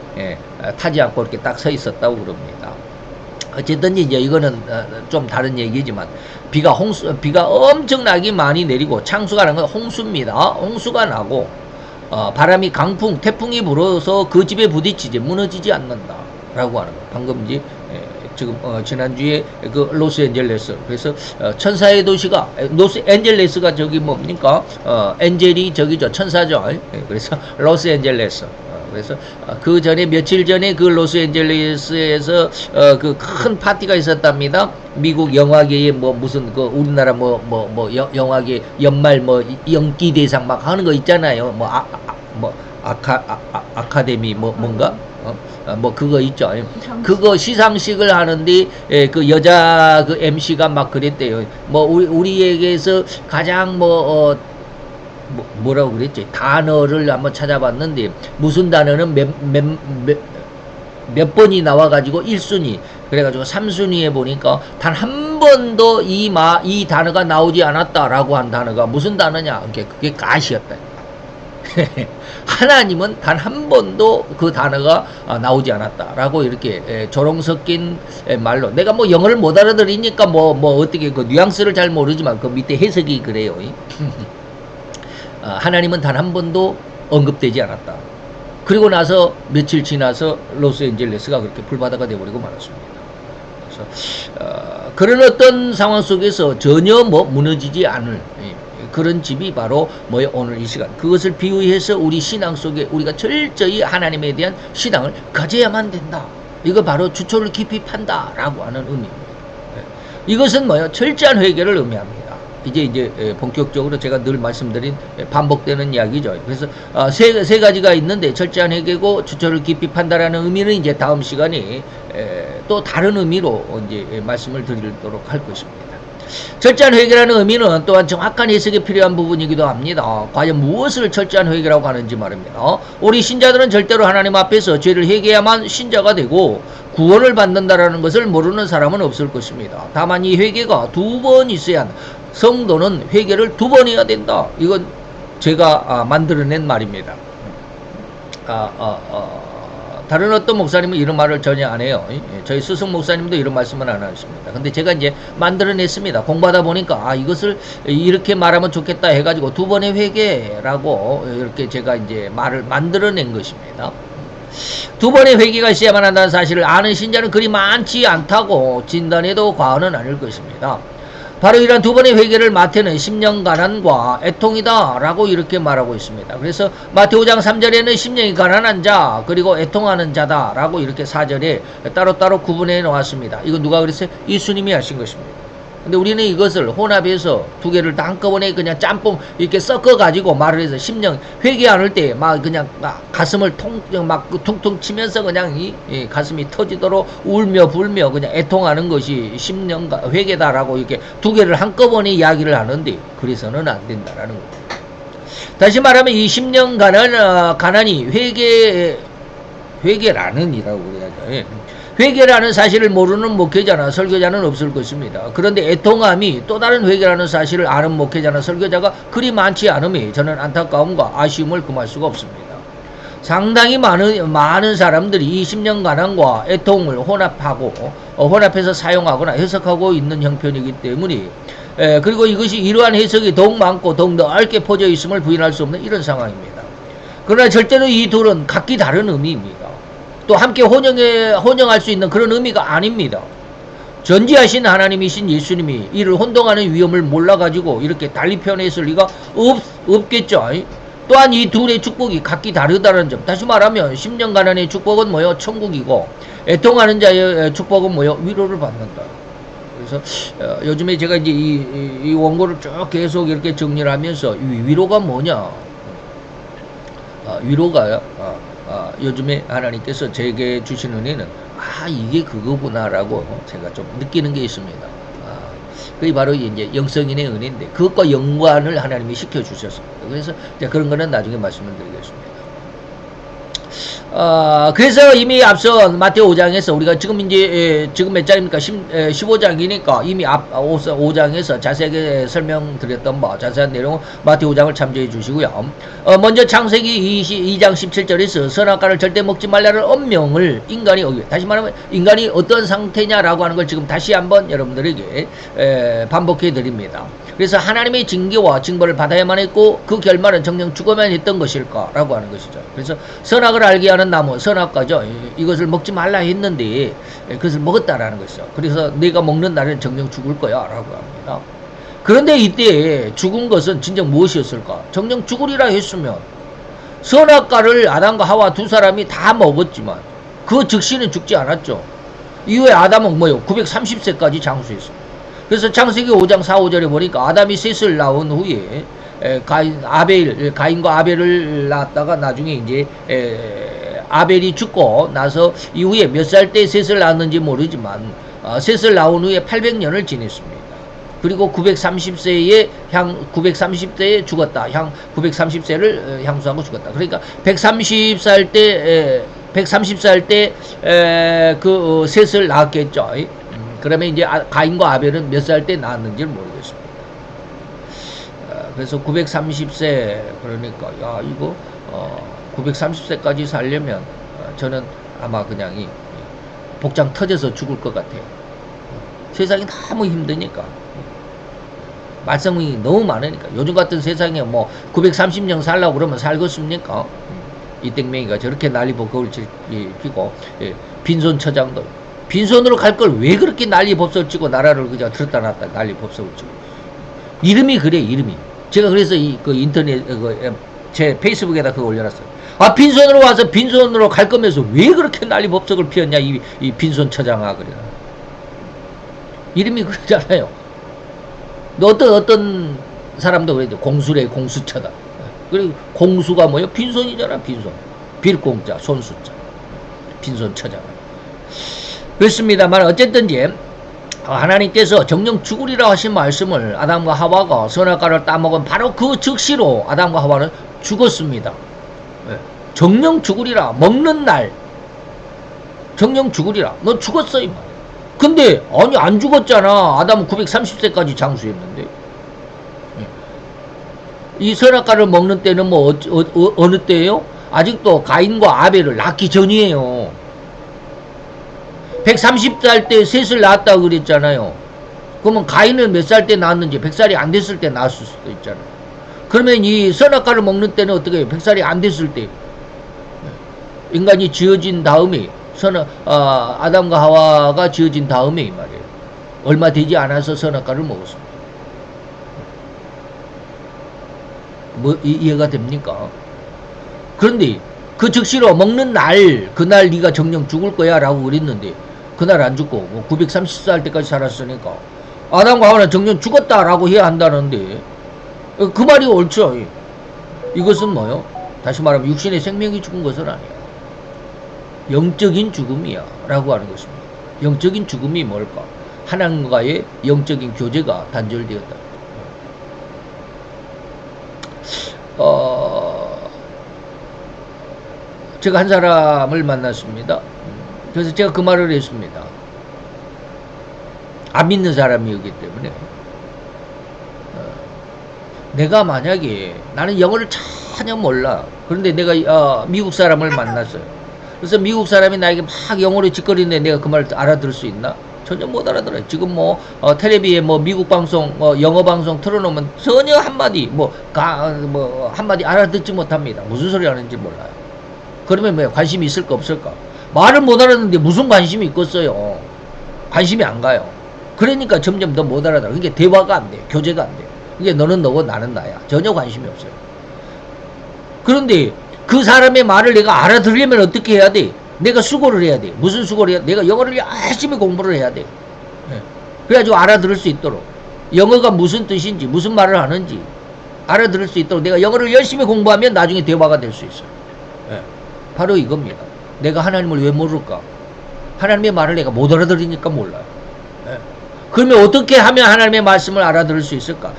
타지 않고 이렇게 딱 서 있었다고 그럽니다. 어쨌든 이제 이거는 좀 다른 얘기지만, 비가 엄청나게 많이 내리고, 창수가 나는 건 홍수입니다. 홍수가 나고 바람이 강풍, 태풍이 불어서 그 집에 부딪히지 무너지지 않는다라고 하는 거. 방금 이제 지금 지난주에 그 로스앤젤레스, 그래서 천사의 도시가 로스앤젤레스가 저기 뭡니까? 엔젤이 저기죠, 천사죠. 그래서 로스앤젤레스. 그래서 그 전에 며칠 전에 그 로스앤젤레스에서 그 큰 파티가 있었답니다. 미국 영화계에 무슨 우리나라 영화계 연말 연기 대상 막 하는 거 있잖아요. 아카데미 뭔가 그거 있죠. 그거 시상식을 하는데 그 여자 그 MC가 막 그랬대요. 우리에게서 가장 뭐라고 그랬지? 단어를 한번 찾아봤는데, 무슨 단어는 몇 번이 나와가지고 1순위, 그래가지고 3순위에 보니까 단 한 번도 이 단어가 나오지 않았다라고 한 단어가 무슨 단어냐? 그게 가시였다. 하나님은 단 한 번도 그 단어가 나오지 않았다라고 이렇게 조롱 섞인 말로, 내가 영어를 못 알아들으니까 어떻게 그 뉘앙스를 잘 모르지만 그 밑에 해석이 그래요. 하나님은 단 한 번도 언급되지 않았다. 그리고 나서 며칠 지나서 로스앤젤레스가 그렇게 불바다가 되어버리고 말았습니다. 그래서 그런 어떤 상황 속에서 전혀 무너지지 않을 그런 집이 바로 오늘 이 시간, 그것을 비유해서 우리 신앙 속에 우리가 철저히 하나님에 대한 신앙을 가져야만 된다. 이거 바로 주초를 깊이 판다 라고 하는 의미입니다. 이것은 철저한 회개를 의미합니다. 이제 본격적으로 제가 늘 말씀드린 반복되는 이야기죠. 그래서 세 가지가 있는데, 철저한 회개고 주초를 깊이 판다라는 의미는 이제 다음 시간에 또 다른 의미로 이제 말씀을 드리도록 할 것입니다. 철저한 회개라는 의미는 또한 정확한 해석이 필요한 부분이기도 합니다. 과연 무엇을 철저한 회개라고 하는지 말입니다. 우리 신자들은 절대로 하나님 앞에서 죄를 회개해야만 신자가 되고 구원을 받는다라는 것을 모르는 사람은 없을 것입니다. 다만 이 회개가 2번 있어야 한다. 성도는 회개를 2번 해야 된다. 이건 제가 만들어낸 말입니다. 다른 어떤 목사님은 이런 말을 전혀 안 해요. 저희 스승 목사님도 이런 말씀은 안 하십니다. 근데 제가 이제 만들어냈습니다. 공부하다 보니까 이것을 이렇게 말하면 좋겠다 해가지고 2번의 회개라고 이렇게 제가 이제 말을 만들어낸 것입니다. 2번의 회개가 있어야만 한다는 사실을 아는 신자는 그리 많지 않다고 진단해도 과언은 아닐 것입니다. 바로 이런 두 번의 회개를 마태는 10년 가난과 애통이다 라고 이렇게 말하고 있습니다. 그래서 마태 5장 3절에는 10년이 가난한 자 그리고 애통하는 자다 라고 이렇게 4절에 따로따로 구분해 놓았습니다. 이거 누가 그랬어요? 예수님이 하신 것입니다. 근데 우리는 이것을 혼합해서 두 개를 다 한꺼번에 그냥 짬뽕 이렇게 섞어가지고 말을 해서 10년 회개 안 할 때 막 그냥 막 가슴을 막 퉁퉁 치면서 그냥 이 가슴이 터지도록 울며 불며 그냥 애통하는 것이 10년 회개다라고 이렇게 두 개를 한꺼번에 이야기를 하는데 그래서는 안 된다라는 거죠. 다시 말하면 이 10년간은 가난이 회개라는 이라고 그래야죠. 회개라는 사실을 모르는 목회자나 설교자는 없을 것입니다. 그런데 애통함이 또 다른 회개라는 사실을 아는 목회자나 설교자가 그리 많지 않음이 저는 안타까움과 아쉬움을 금할 수가 없습니다. 상당히 많은 사람들이 이 10년 가난과 애통을 혼합해서 사용하거나 해석하고 있는 형편이기 때문에 그리고 이것이 이러한 해석이 더욱 많고 더욱 넓게 퍼져 있음을 부인할 수 없는 이런 상황입니다. 그러나 절대로 이 둘은 각기 다른 의미입니다. 또 함께 혼용할 수 있는 그런 의미가 아닙니다. 전지하신 하나님이신 예수님이 이를 혼동하는 위험을 몰라가지고 이렇게 달리 표현했을 리가 없겠죠. 또한 이 둘의 축복이 각기 다르다는 점. 다시 말하면 10년 가난의 축복은 뭐요? 천국이고 애통하는 자의 축복은 뭐요? 위로를 받는다. 그래서 요즘에 제가 이제 이 원고를 쭉 계속 이렇게 정리를 하면서 위로가 뭐냐? 위로가요. 요즘에 하나님께서 제게 주신 은혜는 이게 그거구나라고 제가 좀 느끼는 게 있습니다. 그게 바로 이제 영성인의 은혜인데 그것과 연관을 하나님이 시켜주셨습니다. 그래서 그런 거는 나중에 말씀을 드리겠습니다. 그래서 이미 앞서 마태오 5장에서 우리가 지금 몇 장입니까? 15장이니까 이미 앞 5장에서 자세하게 설명드렸던 자세한 내용은 마태오 5장을 참조해 주시고요. 먼저 창세기 2장 17절에서 선악과를 절대 먹지 말라는 엄명을 인간이 다시 말하면 인간이 어떤 상태냐라고 하는 걸 지금 다시 한번 여러분들에게 반복해 드립니다. 그래서 하나님의 징계와 징벌을 받아야만 했고 그 결말은 정녕 죽어야만 했던 것일까라고 하는 것이죠. 그래서 선악을 알게 하는 나무, 선악과죠. 이것을 먹지 말라 했는데 그것을 먹었다라는 것이죠. 그래서 내가 먹는 날은 정녕 죽을 거야 라고 합니다. 그런데 이때 죽은 것은 진정 무엇이었을까? 정녕 죽으리라 했으면 선악과를 아담과 하와 두 사람이 다 먹었지만 그 즉시는 죽지 않았죠. 이후에 아담은 930세까지 장수했습니다. 그래서 창세기 5장 4, 5절에 보니까 아담이 셋을 낳은 후에 가인과 아벨을 낳았다가 나중에 이제 아벨이 죽고 나서 이후에 몇 살 때 셋을 낳았는지 모르지만 셋을 낳은 후에 800년을 지냈습니다. 그리고 930세에 죽었다. 930세를 향수하고 죽었다. 그러니까 130살 때 그 셋을 낳았겠죠. 그러면 이제 가인과 아벨은 몇 살 때 낳았는지 모르겠습니다. 그래서 930세 그러니까 이거 930세까지 살려면 저는 아마 그냥 복장 터져서 죽을 것 같아요. 세상이 너무 힘드니까 말썽이 너무 많으니까 요즘 같은 세상에 930년 살라고 그러면 살겠습니까? 이 땡맹이가 저렇게 난리법석을 피고 빈손처장도 빈손으로 갈 걸 왜 그렇게 난리법석을 치고 나라를 그냥 들었다 놨다 난리법석을 치고 이름이 그래 이름이 제가 그래서 그 인터넷 제 페이스북에다 그거 올려놨어요. 빈손으로 와서 빈손으로 갈 거면서 왜 그렇게 난리법석을 피웠냐 이 빈손처장아 그래. 이름이 그러잖아요. 어떤 사람도 그래요. 공수래 공수처다. 그리고 공수가 뭐예요? 빈손이잖아 빈손. 빌공자 손수자. 빈손처장. 그렇습니다만 어쨌든지 하나님께서 정녕 죽으리라 하신 말씀을 아담과 하와가 선악과를 따먹은 바로 그 즉시로 아담과 하와는 죽었습니다. 정녕 죽으리라 먹는 날 정녕 죽으리라 너 죽었어 이 말. 근데 아니 안 죽었잖아. 아담은 930세까지 장수했는데 이 선악과를 먹는 때는 어느 때예요? 아직도 가인과 아벨을 낳기 전이에요. 130살 때 셋을 낳았다고 그랬잖아요. 그러면 가인을 몇 살 때 낳았는지 100살이 안 됐을 때 낳았을 수도 있잖아요. 그러면 이 선악과를 먹는 때는 어떻게 해요? 100살이 안 됐을 때 인간이 지어진 다음에 아담과 하와가 지어진 다음에 이 말이에요. 얼마 되지 않아서 선악과를 먹었습니다. 뭐 이해가 됩니까? 그런데 그 즉시로 먹는 날 그날 네가 정령 죽을 거야 라고 그랬는데 그날 안 죽고 뭐 930살 때까지 살았으니까 아담과 하와는 정령 죽었다 라고 해야 한다는데 그 말이 옳죠. 이것은 뭐요? 다시 말하면 육신의 생명이 죽은 것은 아니야. 영적인 죽음이야 라고 하는 것입니다. 영적인 죽음이 뭘까? 하나님과의 영적인 교제가 단절되었다. 제가 한 사람을 만났습니다. 그래서 제가 그 말을 했습니다. 안 믿는 사람이었기 때문에 내가 만약에 나는 영어를 전혀 몰라. 그런데 내가 미국 사람을 만났어요. 그래서 미국 사람이 나에게 막 영어로 짓거리는데 내가 그 말을 알아들을 수 있나? 전혀 못 알아들어요. 지금 텔레비에 미국 방송, 영어 방송 틀어놓으면 전혀 한마디, 한마디 알아듣지 못합니다. 무슨 소리 하는지 몰라요. 그러면 뭐 관심이 있을까 없을까? 말을 못 알아듣는데 무슨 관심이 있겠어요? 관심이 안 가요. 그러니까 점점 더 못 알아들어. 그게 대화가 안 돼. 교제가 안 돼. 이게 너는 너고 나는 나야. 전혀 관심이 없어요. 그런데 그 사람의 말을 내가 알아들으려면 어떻게 해야 돼? 내가 수고를 해야 돼. 무슨 수고를 해야 돼? 내가 영어를 열심히 공부를 해야 돼. 그래가지고 알아들을 수 있도록. 영어가 무슨 뜻인지, 무슨 말을 하는지 알아들을 수 있도록 내가 영어를 열심히 공부하면 나중에 대화가 될 수 있어요. 바로 이겁니다. 내가 하나님을 왜 모를까? 하나님의 말을 내가 못 알아들으니까 몰라요. 그러면 어떻게 하면 하나님의 말씀을 알아들을 수 있을까?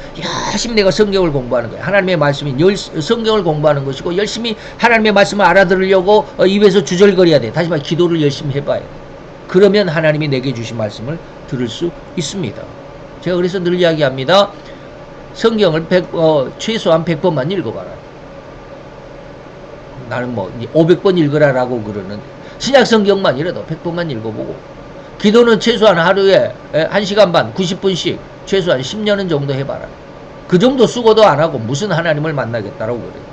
열심히 내가 성경을 공부하는 거예요. 하나님의 말씀이 성경을 공부하는 것이고 열심히 하나님의 말씀을 알아들으려고 입에서 주절거려야 돼. 다시 말해 기도를 열심히 해봐야 돼. 그러면 하나님이 내게 주신 말씀을 들을 수 있습니다. 제가 그래서 늘 이야기합니다. 성경을 최소한 100번만 읽어봐라. 나는 500번 읽으라라고 그러는데 신약 성경만이라도 100번만 읽어보고 기도는 최소한 하루에 1시간 반, 90분씩 최소한 10년은 정도 해봐라. 그 정도 수고도 안 하고 무슨 하나님을 만나겠다라고 그래요.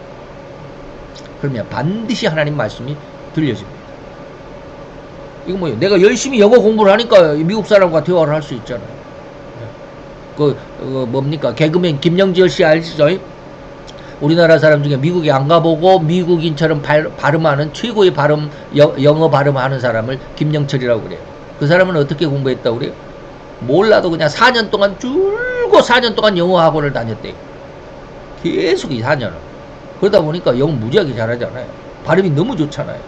그러면 반드시 하나님 말씀이 들려집니다. 이거 뭐예요? 내가 열심히 영어 공부를 하니까 미국 사람과 대화를 할 수 있잖아요. 뭡니까? 개그맨 김영지열 씨 알죠? 우리나라 사람 중에 미국에 안 가보고 미국인처럼 발음하는 최고의 영어 발음하는 사람을 김영철이라고 그래요. 그 사람은 어떻게 공부했다고 그래요? 몰라도 그냥 4년 동안 줄고 4년 동안 영어 학원을 다녔대요. 계속 이 4년을. 그러다 보니까 영어 무지하게 잘하잖아요. 발음이 너무 좋잖아요.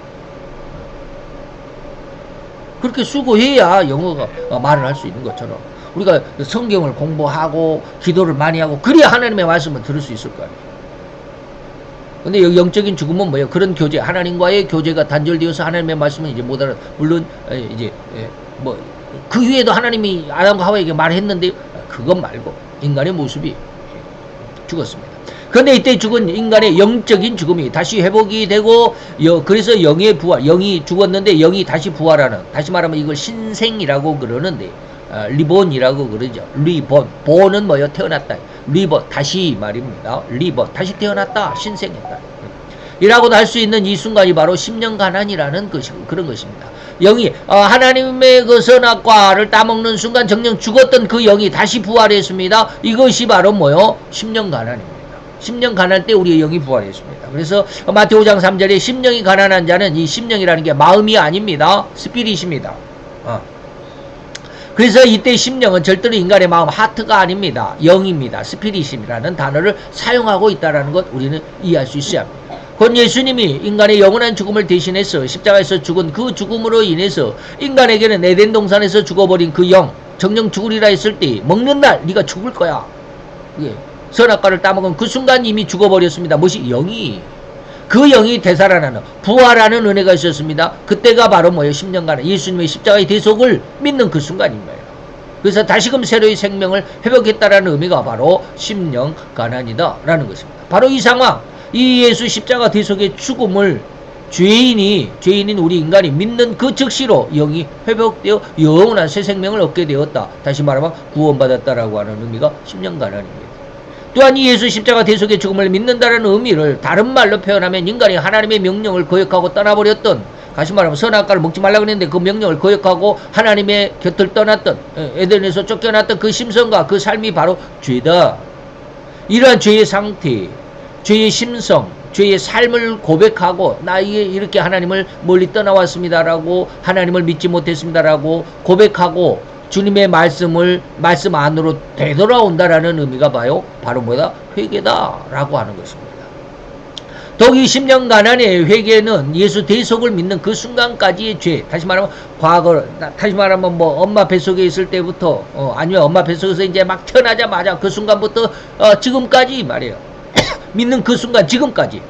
그렇게 수고해야 영어가 말을 할 수 있는 것처럼 우리가 성경을 공부하고 기도를 많이 하고 그래야 하나님의 말씀을 들을 수 있을 거 아니에요. 근데 여기 영적인 죽음은 뭐예요? 그런 교제, 하나님과의 교제가 단절되어서 하나님의 말씀은 이제 못 알아. 물론 이제 그 위에도 하나님이 아담과 하와에게 말했는데 그것 말고 인간의 모습이 죽었습니다. 그런데 이때 죽은 인간의 영적인 죽음이 다시 회복이 되고 그래서 영의 부활, 영이 죽었는데 영이 다시 부활하는, 다시 말하면 이걸 신생이라고 그러는데 리본이라고 그러죠. 리본, 본은 뭐요? 태어났다. 리본, 다시 말입니다. 리본, 다시 태어났다. 신생했다. 이라고도 할 수 있는 이 순간이 바로 심령 가난이라는 그런 것입니다. 영이 하나님의 그 선악과를 따먹는 순간 정녕 죽었던 그 영이 다시 부활했습니다. 이것이 바로 뭐요? 심령 가난입니다. 심령 가난할 때 우리의 영이 부활했습니다. 그래서 마태오 5장 3절에 심령이 가난한 자는 이 심령이라는 게 마음이 아닙니다. 스피릿입니다. 그래서 이때 심령은 절대로 인간의 마음, 하트가 아닙니다. 영입니다. 스피릿이라는 단어를 사용하고 있다는 것 우리는 이해할 수 있어야 합니다. 곧 예수님이 인간의 영원한 죽음을 대신해서 십자가에서 죽은 그 죽음으로 인해서 인간에게는 에덴 동산에서 죽어버린 그 영, 정령 죽으리라 했을 때 먹는 날 네가 죽을 거야. 선악과를 따먹은 그 순간 이미 죽어버렸습니다. 무엇이? 영이. 그 영이 되살아나는, 부활하는 은혜가 있었습니다. 그때가 바로 뭐예요? 10년 가난 예수님의 십자가의 대속을 믿는 그 순간인 거예요. 그래서 다시금 새로이 생명을 회복했다라는 의미가 바로 심령 가난이다 라는 것입니다. 바로 이 상황, 이 예수 십자가 대속의 죽음을 죄인인 우리 인간이 믿는 그 즉시로 영이 회복되어 영원한 새 생명을 얻게 되었다. 다시 말하면 구원받았다라고 하는 의미가 심령 가난입니다. 또한 이 예수 십자가 대속의 죽음을 믿는다는 의미를 다른 말로 표현하면 인간이 하나님의 명령을 거역하고 떠나버렸던, 다시 말하면 선악과를 먹지 말라고 했는데 그 명령을 거역하고 하나님의 곁을 떠났던, 에덴에서 쫓겨났던 그 심성과 그 삶이 바로 죄다. 이러한 죄의 상태, 죄의 심성, 죄의 삶을 고백하고 나 이렇게 하나님을 멀리 떠나왔습니다라고 하나님을 믿지 못했습니다라고 고백하고 주님의 말씀 안으로 되돌아온다라는 의미가 바로 뭐다? 회개다라고 하는 것입니다. 더욱이 10년 가난의 회개는 예수 대속을 믿는 그 순간까지의 죄, 다시 말하면 뭐 엄마 뱃속에 있을 때부터 아니면 엄마 뱃속에서 이제 막 태어나자마자 그 순간부터 지금까지 말이에요. 믿는 그 순간 지금까지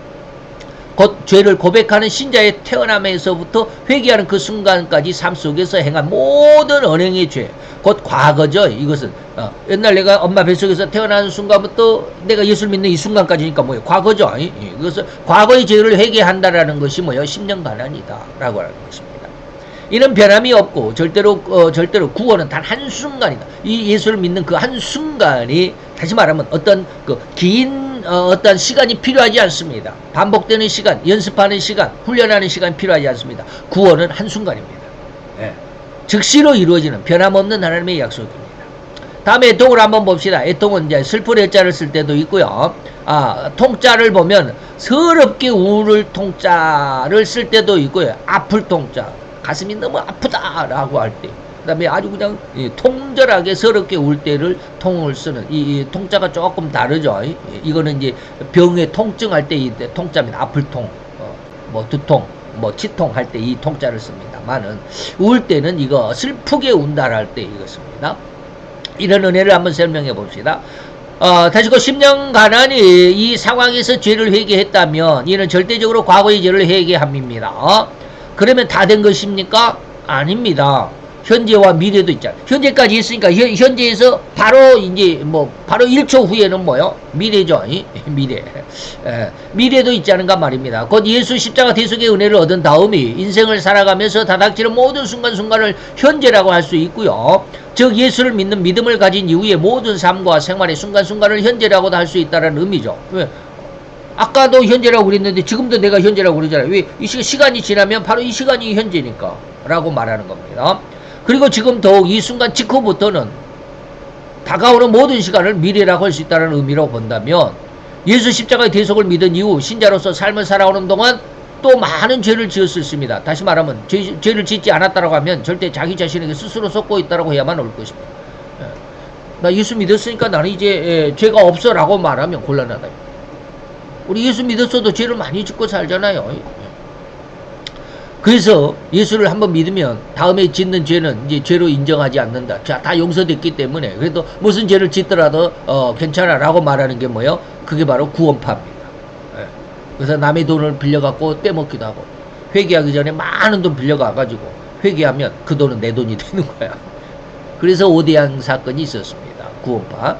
곧 죄를 고백하는 신자의 태어남에서부터 회개하는 그 순간까지 삶 속에서 행한 모든 언행의 죄, 곧 과거죠. 이것은 옛날 내가 엄마 뱃속에서 태어나는 순간부터 내가 예수를 믿는 이 순간까지니까 뭐예요? 과거죠. 이것은 과거의 죄를 회개한다라는 것이 뭐예요? 10년 가난이다라고 하는 것입니다. 이는 변함이 없고 절대로 구원은 단 한순간이다. 이 예수를 믿는 그 한순간이 다시 말하면 어떤 긴 어떤 시간이 필요하지 않습니다. 반복되는 시간, 연습하는 시간, 훈련하는 시간이 필요하지 않습니다. 구원은 한순간입니다. 예. 즉시로 이루어지는 변함없는 하나님의 약속입니다. 다음에 애통을 한번 봅시다. 애통은 이제 슬픈 애자를 쓸 때도 있고요. 통자를 보면 서럽게 우울 통자를 쓸 때도 있고요. 아플 통자, 가슴이 너무 아프다라고 할 때. 그 다음에 아주 그냥 통절하게 서럽게 울 때를 통을 쓰는 이 통자가 조금 다르죠. 이거는 이제 병의 통증할 때 이 통자입니다. 아플 통, 뭐 두통, 뭐 치통 할 때 이 통자를 씁니다만은 울 때는 이거 슬프게 운다라 할 때 이것입니다. 이런 은혜를 한번 설명해 봅시다. 다시 그 10년 가난이 이 상황에서 죄를 회개했다면 이는 절대적으로 과거의 죄를 회개함입니다. 그러면 다 된 것입니까? 아닙니다. 현재와 미래도 있잖아요. 현재까지 있으니까 현재에서 바로 이제 바로 1초 후에는 뭐요? 미래죠. 미래. 미래도 있지 않은가 말입니다. 곧 예수 십자가 대속의 은혜를 얻은 다음에 인생을 살아가면서 다닥치는 모든 순간순간을 현재라고 할 수 있고요. 즉 예수를 믿는 믿음을 가진 이후에 모든 삶과 생활의 순간순간을 현재라고도 할 수 있다는 의미죠. 왜? 아까도 현재라고 그랬는데 지금도 내가 현재라고 그러잖아요. 왜? 이 시간이 지나면 바로 이 시간이 현재니까 라고 말하는 겁니다. 그리고 지금 더욱 이 순간 직후부터는 다가오는 모든 시간을 미래라고 할 수 있다는 의미로 본다면 예수 십자가의 대속을 믿은 이후 신자로서 삶을 살아오는 동안 또 많은 죄를 지을 수 있습니다. 다시 말하면 죄를 짓지 않았다고 하면 절대 자기 자신에게 스스로 속고 있다고 해야만 올 것입니다. 나 예수 믿었으니까 나는 이제 죄가 없어 라고 말하면 곤란하다. 우리 예수 믿었어도 죄를 많이 짓고 살잖아요. 그래서 예수를 한번 믿으면 다음에 짓는 죄는 이제 죄로 인정하지 않는다. 자, 다 용서됐기 때문에 그래도 무슨 죄를 짓더라도 괜찮아 라고 말하는 게 뭐예요? 그게 바로 구원파입니다. 그래서 남의 돈을 빌려갖고 떼먹기도 하고 회개하기 전에 많은 돈 빌려가가지고 회개하면 그 돈은 내 돈이 되는 거야. 그래서 오대양 사건이 있었습니다. 구원파.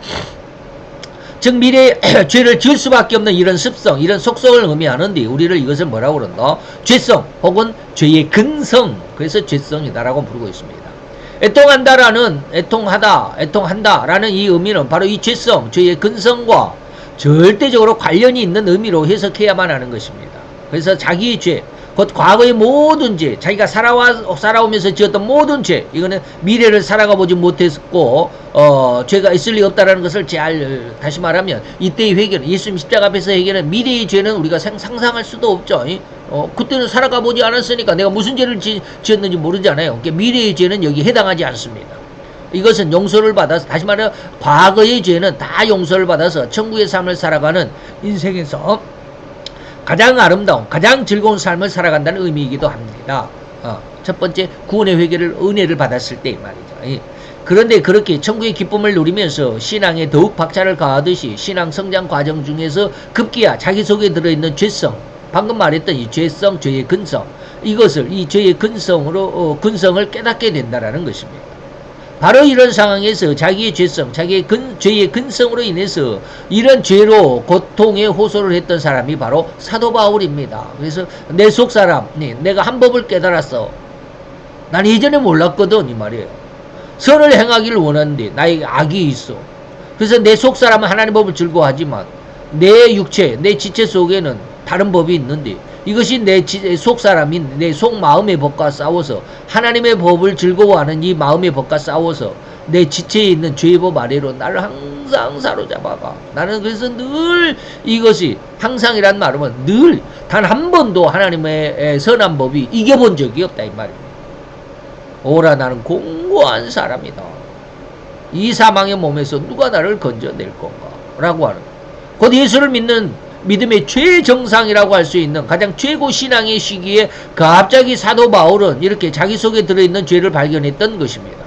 즉 미래에 죄를 지을 수밖에 없는 이런 습성, 이런 속성을 의미하는데 우리를 이것을 뭐라고 그런다? 죄성 혹은 죄의 근성, 그래서 죄성이다라고 부르고 있습니다. 애통한다라는 이 의미는 바로 이 죄성, 죄의 근성과 절대적으로 관련이 있는 의미로 해석해야만 하는 것입니다. 그래서 자기의 죄, 곧 과거의 모든 죄, 자기가 살아오면서 지었던 모든 죄, 이거는 미래를 살아가 보지 못했고 죄가 있을 리 없다라는 것을 다시 말하면 이때의 회개는 예수님 십자가 앞에서 회개는 미래의 죄는 우리가 상상할 수도 없죠. 그때는 살아가 보지 않았으니까 내가 무슨 죄를 지었는지 모르잖아요. 그러니까 미래의 죄는 여기 해당하지 않습니다. 이것은 용서를 받아서, 다시 말하면 과거의 죄는 다 용서를 받아서 천국의 삶을 살아가는 인생에서 가장 아름다운, 가장 즐거운 삶을 살아간다는 의미이기도 합니다. 첫 번째, 구원의 은혜를 받았을 때 말이죠. 그런데 그렇게 천국의 기쁨을 누리면서 신앙에 더욱 박차를 가하듯이 신앙 성장 과정 중에서 급기야 자기 속에 들어있는 죄성, 방금 말했던 이 죄성, 죄의 근성, 이 죄의 근성을 깨닫게 된다는 것입니다. 바로 이런 상황에서 자기의 죄성, 죄의 근성으로 인해서 이런 죄로 고통에 호소를 했던 사람이 바로 사도 바울입니다. 그래서 내 속 사람, 내가 한 법을 깨달았어. 난 예전에 몰랐거든, 이 말이에요. 선을 행하기를 원하는데 나에게 악이 있어. 그래서 내 속 사람은 하나님의 법을 즐거워하지만 내 육체, 내 지체 속에는 다른 법이 있는데 이것이 내 속 사람인 내 속 마음의 법과 싸워서 하나님의 법을 즐거워하는 이 마음의 법과 싸워서 내 지체에 있는 죄의 법 아래로 나를 항상 사로잡아가. 나는 그래서 늘 이것이 항상이란 말은 늘 단 한 번도 하나님의 선한 법이 이겨본 적이 없다 이 말입니다. 오라 나는 공고한 사람이다. 이 사망의 몸에서 누가 나를 건져낼 건가? 라고 하는 곧 예수를 믿는 믿음의 최정상이라고 할 수 있는 가장 최고 신앙의 시기에 갑자기 사도 바울은 이렇게 자기 속에 들어있는 죄를 발견했던 것입니다.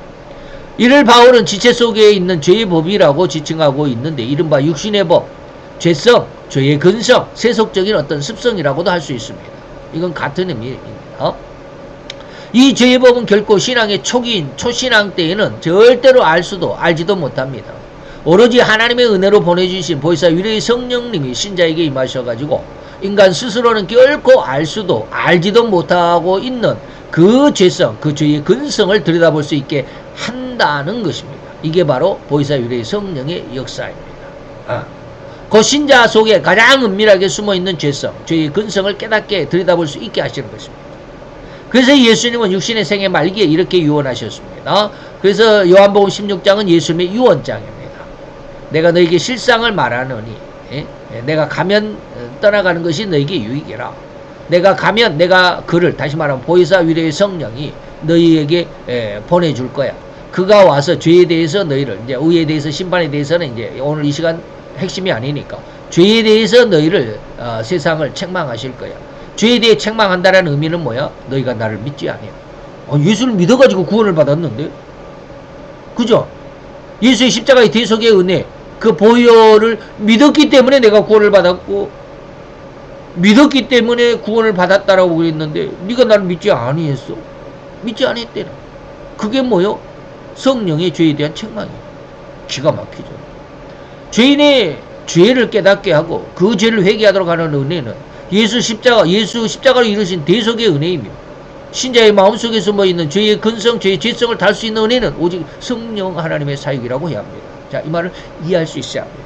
이를 바울은 지체 속에 있는 죄의 법이라고 지칭하고 있는데 이른바 육신의 법, 죄성, 죄의 근성, 세속적인 어떤 습성이라고도 할 수 있습니다. 이건 같은 의미입니다. 이 죄의 법은 결코 신앙의 초기인 초신앙 때에는 절대로 알지도 못합니다. 오로지 하나님의 은혜로 보내주신 보혜사 위로의 성령님이 신자에게 임하셔가지고 인간 스스로는 결코 알지도 못하고 있는 그 죄성, 그 죄의 근성을 들여다볼 수 있게 한다는 것입니다. 이게 바로 보혜사 위로의 성령의 역사입니다. 그 신자 속에 가장 은밀하게 숨어있는 죄성, 죄의 근성을 깨닫게 들여다볼 수 있게 하시는 것입니다. 그래서 예수님은 육신의 생의 말기에 이렇게 유언하셨습니다. 그래서 요한복음 16장은 예수님의 유언장입니다. 내가 너에게 실상을 말하노니 내가 가면 떠나가는 것이 너에게 유익이라. 내가 가면 내가 그를 다시 말하면 보혜사 위로의 성령이 너희에게 보내줄 거야. 그가 와서 죄에 대해서 너희를 이제 의에 대해서 심판에 대해서는 이제 오늘 이 시간 핵심이 아니니까 죄에 대해서 너희를 세상을 책망하실 거야. 죄에 대해 책망한다는 의미는 뭐야? 너희가 나를 믿지 않아요. 예수를 믿어가지고 구원을 받았는데, 그죠? 예수의 십자가의 대속의 은혜, 그 보혈을 믿었기 때문에 내가 구원을 받았고, 믿었기 때문에 구원을 받았다라고 그랬는데, 네가 나를 믿지 아니했어? 믿지 않았대나? 그게 뭐요? 성령의 죄에 대한 책망이에요. 기가 막히죠. 죄인의 죄를 깨닫게 하고 그 죄를 회개하도록 하는 은혜는 예수 십자가로 이루신 대속의 은혜입니다. 신자의 마음속에 숨어있는 죄의 근성, 죄의 죄성을 달 수 있는 은혜는 오직 성령 하나님의 사역이라고 해야 합니다. 자, 이 말을 이해할 수 있어야 합니다.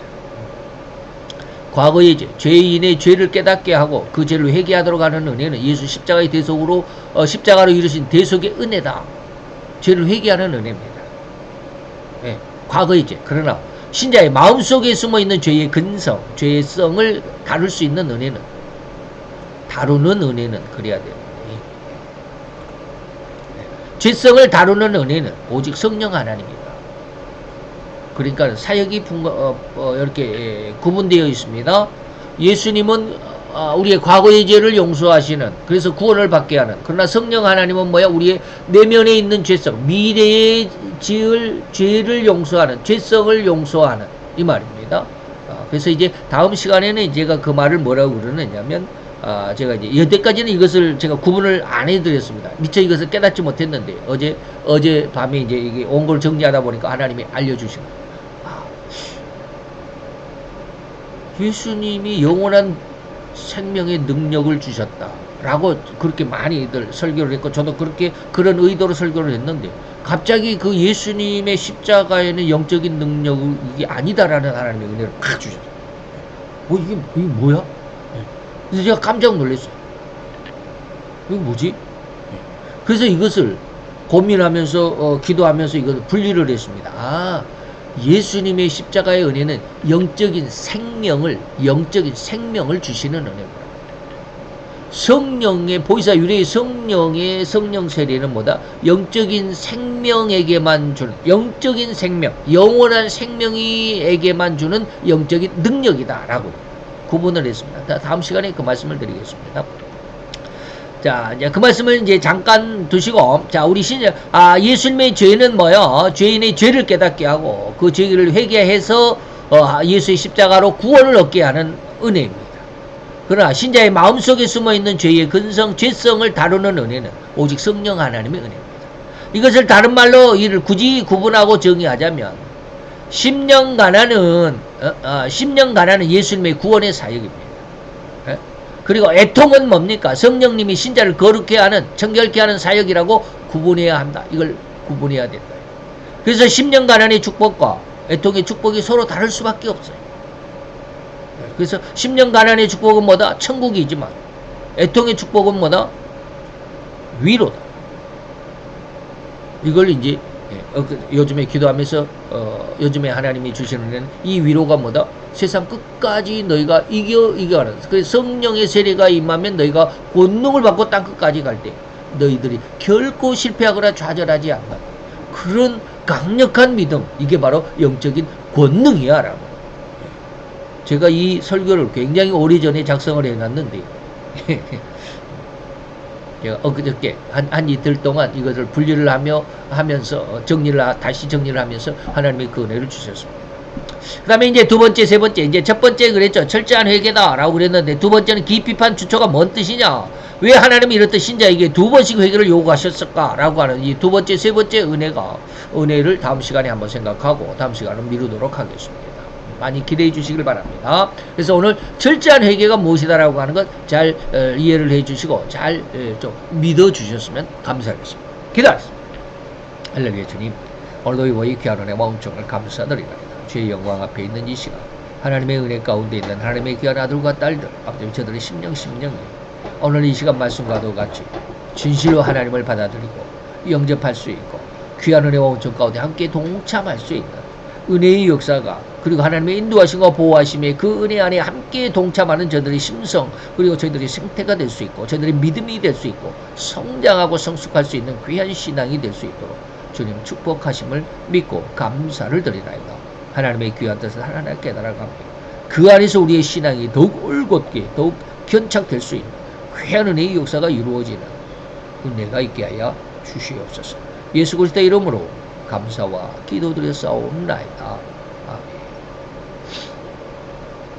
과거의 죄인의 죄를 깨닫게 하고 그 죄를 회개하도록 하는 은혜는 예수 십자가의 대속으로 십자가로 이루신 대속의 은혜다. 죄를 회개하는 은혜입니다. 네, 과거의 죄. 그러나 신자의 마음속에 숨어있는 죄의 근성, 죄의 성을 다룰 수 있는 은혜는 다루는 은혜는 그래야 돼요. 죄성을 다루는 은혜는 오직 성령 하나님입니다. 그러니까 사역이 이렇게 구분되어 있습니다. 예수님은 우리의 과거의 죄를 용서하시는, 그래서 구원을 받게 하는, 그러나 성령 하나님은 뭐야? 우리의 내면에 있는 죄성, 미래에 지을 죄를 용서하는, 죄성을 용서하는 이 말입니다. 그래서 이제 다음 시간에는 제가 그 말을 뭐라고 그러느냐면 제가 이제 여태까지는 이것을 제가 구분을 안 해드렸습니다. 미처 이것을 깨닫지 못했는데 어제 밤에 이제 이게 온 걸 정리하다 보니까 하나님이 알려주신 거예요. 예수님이 영원한 생명의 능력을 주셨다라고 그렇게 많이들 설교를 했고 저도 그런 의도로 설교를 했는데 갑자기 그 예수님의 십자가에는 영적인 능력이 아니다라는 하나님의 은혜를 팍 주셨어요. 이게 뭐야? 그래서 제가 깜짝 놀랐어요. 이게 뭐지? 그래서 이것을 고민하면서 기도하면서 이것을 분리를 했습니다. 예수님의 십자가의 은혜는 영적인 생명을 주시는 은혜입니다. 성령의 보혜사 유래의 성령의 성령 세례는 뭐다? 영적인 생명에게만 주는 영적인 생명, 영원한 생명이에게만 주는 영적인 능력이다라고 구분을 했습니다. 다음 시간에 그 말씀을 드리겠습니다. 자, 이제 그 말씀을 이제 잠깐 두시고, 자, 우리 예수님의 죄는 뭐요? 죄인의 죄를 깨닫게 하고, 그 죄를 회개해서, 예수의 십자가로 구원을 얻게 하는 은혜입니다. 그러나 신자의 마음속에 숨어있는 죄의 근성, 죄성을 다루는 은혜는 오직 성령 하나님의 은혜입니다. 이것을 다른 말로 이를 굳이 구분하고 정의하자면, 10년간은 예수님의 구원의 사역입니다. 그리고 애통은 뭡니까? 성령님이 신자를 거룩해 하는, 정결케 하는 사역이라고 구분해야 한다. 이걸 구분해야 된다. 그래서 10년간의 축복과 애통의 축복이 서로 다를 수밖에 없어요. 그래서 10년간의 축복은 뭐다? 천국이지만 애통의 축복은 뭐다? 위로다. 이걸 이제 요즘에 기도하면서 요즘에 하나님이 주시는 은혜는 이 위로가 뭐다? 세상 끝까지 너희가 이겨가는. 그래서 성령의 세례가 임하면 너희가 권능을 받고 땅 끝까지 갈 때 너희들이 결코 실패하거나 좌절하지 않는 그런 강력한 믿음, 이게 바로 영적인 권능이야 라고. 제가 이 설교를 굉장히 오래전에 작성을 해놨는데 제가 엊그저께 한 이틀 동안 이것을 분리를 하면서 다시 정리를 하면서 하나님의 그 은혜를 주셨습니다. 그 다음에 이제 두 번째, 세 번째, 이제 첫 번째 그랬죠. 철저한 회개다 라고 그랬는데, 두 번째는 기피판 주초가 뭔 뜻이냐? 왜 하나님이 이렇듯 신자에게 두 번씩 회개를 요구하셨을까? 라고 하는 이 두 번째, 세 번째 은혜를 다음 시간에 한번 생각하고 다음 시간은 미루도록 하겠습니다. 많이 기대해 주시길 바랍니다. 그래서 오늘 철저한 회개가 무엇이다라고 하는 것 잘 이해를 해 주시고 잘 좀 믿어 주셨으면 감사하겠습니다. 기도하겠습니다. 할렐루야. 주님, 오늘도 이 귀한 은혜 마음총을 감사드립니다. 주의 영광 앞에 있는 이 시간, 하나님의 은혜 가운데 있는 하나님의 귀한 아들과 딸들, 아버지 저들의 심령이 오늘 이 시간 말씀과도 같이 진실로 하나님을 받아들이고 영접할 수 있고 귀한 은혜와 온천 가운데 함께 동참할 수 있는 은혜의 역사가, 그리고 하나님의 인도하심과 보호하심의 그 은혜 안에 함께 동참하는 저들의 심성, 그리고 저희들의 생태가 될 수 있고 저희들의 믿음이 될 수 있고 성장하고 성숙할 수 있는 귀한 신앙이 될 수 있도록 주님 축복하심을 믿고 감사를 드리나이다. 하나님의 귀한 뜻을 하나하나 깨달아가며 그 안에서 우리의 신앙이 더욱 올곧게 더욱 견착될 수 있는 귀한 은혜의 역사가 이루어지는 은혜가 있게 하여 주시옵소서. 예수 그리스도의 이름으로 감사와 기도드려 싸움나이다. 아멘.